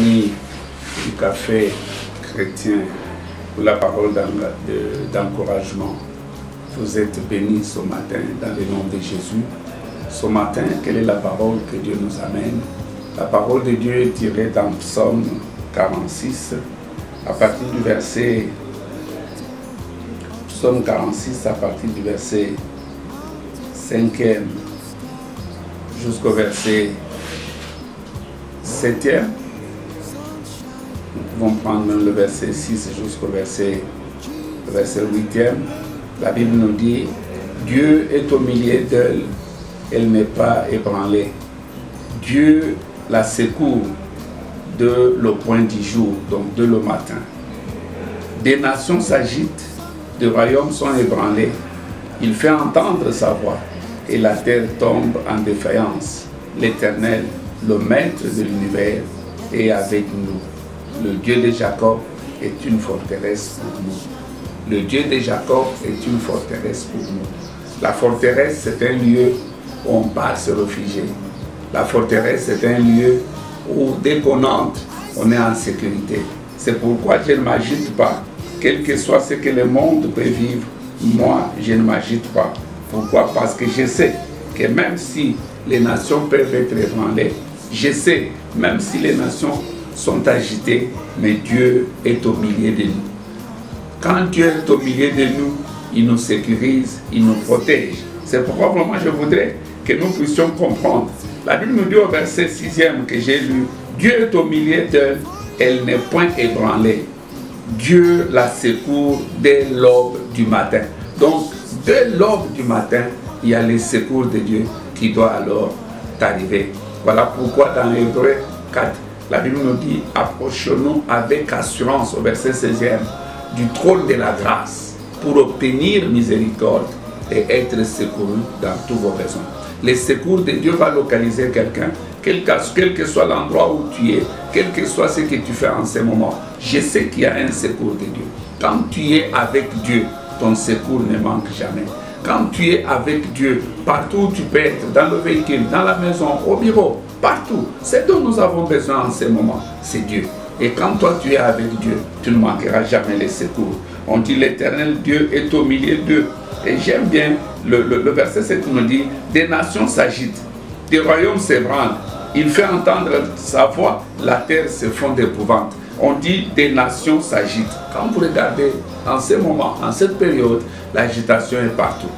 amis du café chrétien pour la parole d'encouragement. Vous êtes bénis ce matin dans le nom de Jésus. Ce matin, quelle est la parole que Dieu nous amène? La parole de Dieu est tirée dans Psaume 46, à partir du verset Psaume 46, à partir du verset 5e jusqu'au verset 7e. Nous pouvons prendre même le verset 6 jusqu'au verset 8e. La Bible nous dit: Dieu est au milieu d'elle, elle n'est pas ébranlée. Dieu la secourt de le point du jour, donc de le matin. Des nations s'agitent, des royaumes sont ébranlés. Il fait entendre sa voix et la terre tombe en défaillance. L'Éternel, le maître de l'univers, est avec nous. Le Dieu de Jacob est une forteresse pour nous. Le Dieu de Jacob est une forteresse pour nous. La forteresse, c'est un lieu où on part se réfugier. La forteresse, c'est un lieu où, dès qu'on entre, on est en sécurité. C'est pourquoi je ne m'agite pas. Quel que soit ce que le monde peut vivre, moi, je ne m'agite pas. Pourquoi? Parce que je sais que même si les nations peuvent être ébranlées, je sais, même si les nations sont agitées, mais Dieu est au milieu de nous. Quand Dieu est au milieu de nous, il nous sécurise, il nous protège. C'est pourquoi vraiment je voudrais que nous puissions comprendre. La Bible nous dit au verset 6e que j'ai lu: Dieu est au milieu d'elle, elle n'est point ébranlée. Dieu la secourt dès l'aube du matin. Donc, dès l'aube du matin, il y a les secours de Dieu qui doivent alors t'arriver. Voilà pourquoi dans Hébreux 4, la Bible nous dit: approchons-nous avec assurance, au verset 16e, du trône de la grâce pour obtenir miséricorde et être secouru dans tous vos besoins. Les secours de Dieu vont localiser quelqu'un, quel que soit l'endroit où tu es, quel que soit ce que tu fais en ce moment. Je sais qu'il y a un secours de Dieu. Quand tu es avec Dieu, ton secours ne manque jamais. Quand tu es avec Dieu, partout où tu peux être, dans le véhicule, dans la maison, au bureau, partout, c'est dont nous avons besoin en ce moment, c'est Dieu. Et quand toi tu es avec Dieu, tu ne manqueras jamais les secours. On dit: l'Éternel Dieu est au milieu d'eux. Et j'aime bien le verset 7 qui nous dit: des nations s'agitent, des royaumes s'ébranlent. Il fait entendre sa voix, la terre se fond d'épouvante. On dit: des nations s'agitent. Quand vous regardez en ce moment, en cette période, l'agitation est partout.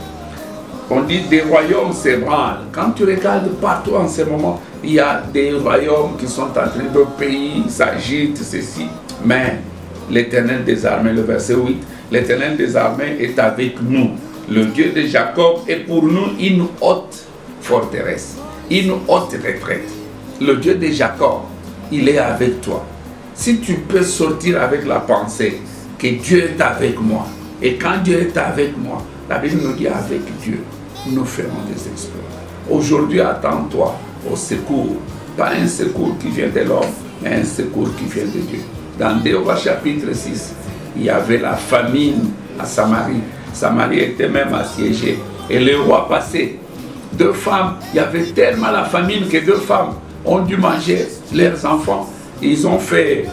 On dit: des royaumes s'ébranlent. Quand tu regardes partout en ce moment, il y a des royaumes qui sont en train de pays, s'agitent, ceci. Mais l'Éternel des armées, le verset 8, l'Éternel des armées est avec nous. Le Dieu de Jacob est pour nous une haute forteresse, une haute retraite. Le Dieu de Jacob, il est avec toi. Si tu peux sortir avec la pensée que Dieu est avec moi, et quand Dieu est avec moi, la Bible nous dit: avec Dieu, nous ferons des exploits. Aujourd'hui, attends-toi au secours, pas un secours qui vient de l'homme, mais un secours qui vient de Dieu. Dans Déoba chapitre 6, il y avait la famine à Samarie. Samarie était même assiégée. Et le roi passait. 2 femmes, il y avait tellement la famine que 2 femmes ont dû manger leurs enfants. Ils ont fait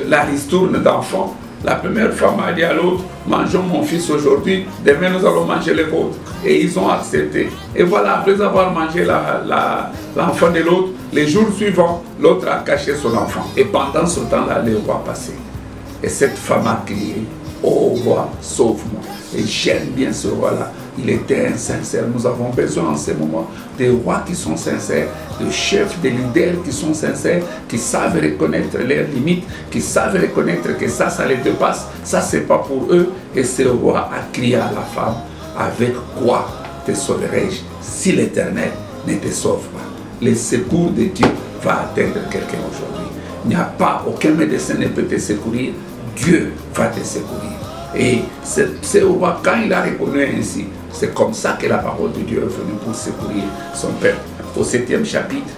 la ristourne d'enfants. La première femme a dit à l'autre: mangeons mon fils aujourd'hui, demain nous allons manger les vôtres. Et ils ont accepté. Et voilà, après avoir mangé l'enfant de l'autre, les jours suivants, l'autre a caché son enfant. Et pendant ce temps-là, le roi passait. Et cette femme a crié: oh roi, sauve-moi. Et j'aime bien ce roi-là. Il était insincère. Nous avons besoin en ce moment des rois qui sont sincères, de chefs, de leaders qui sont sincères, qui savent reconnaître leurs limites, qui savent reconnaître que ça les dépasse. Ça, c'est pas pour eux. Et ce roi a crié à la femme: avec quoi te sauverai-je si l'Éternel ne te sauve pas? Le secours de Dieu va atteindre quelqu'un aujourd'hui. Il n'y a pas, aucun médecin ne peut te secourir. Dieu va te secourir. Et ce roi, quand il a reconnu ainsi, c'est comme ça que la parole de Dieu est venue pour secourir son peuple. Au 7e chapitre,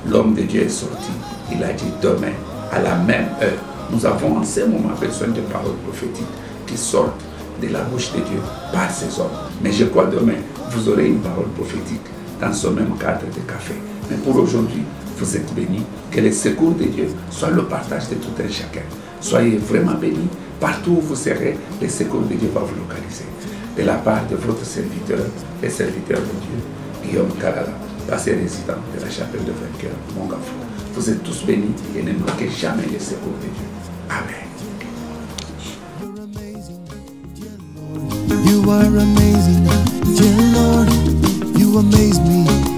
l'homme de Dieu est sorti. Il a dit: demain, à la même heure, nous avons en ce moment besoin de paroles prophétiques qui sortent de la bouche de Dieu par ces hommes. Mais je crois demain, vous aurez une parole prophétique dans ce même cadre de café. Mais pour aujourd'hui, Vous êtes bénis. Que les secours de Dieu soient le partage de tout un chacun. Soyez vraiment bénis. Partout où vous serez, les secours de Dieu vont vous localiser. De la part de votre serviteur, les serviteurs de Dieu, Guillaume Kalala, passé résident de la chapelle de Vainqueur, Mongafo. Vous êtes tous bénis et ne manquez jamais les secours de Dieu. Amen. You are amazing, dear Lord. You amaze me.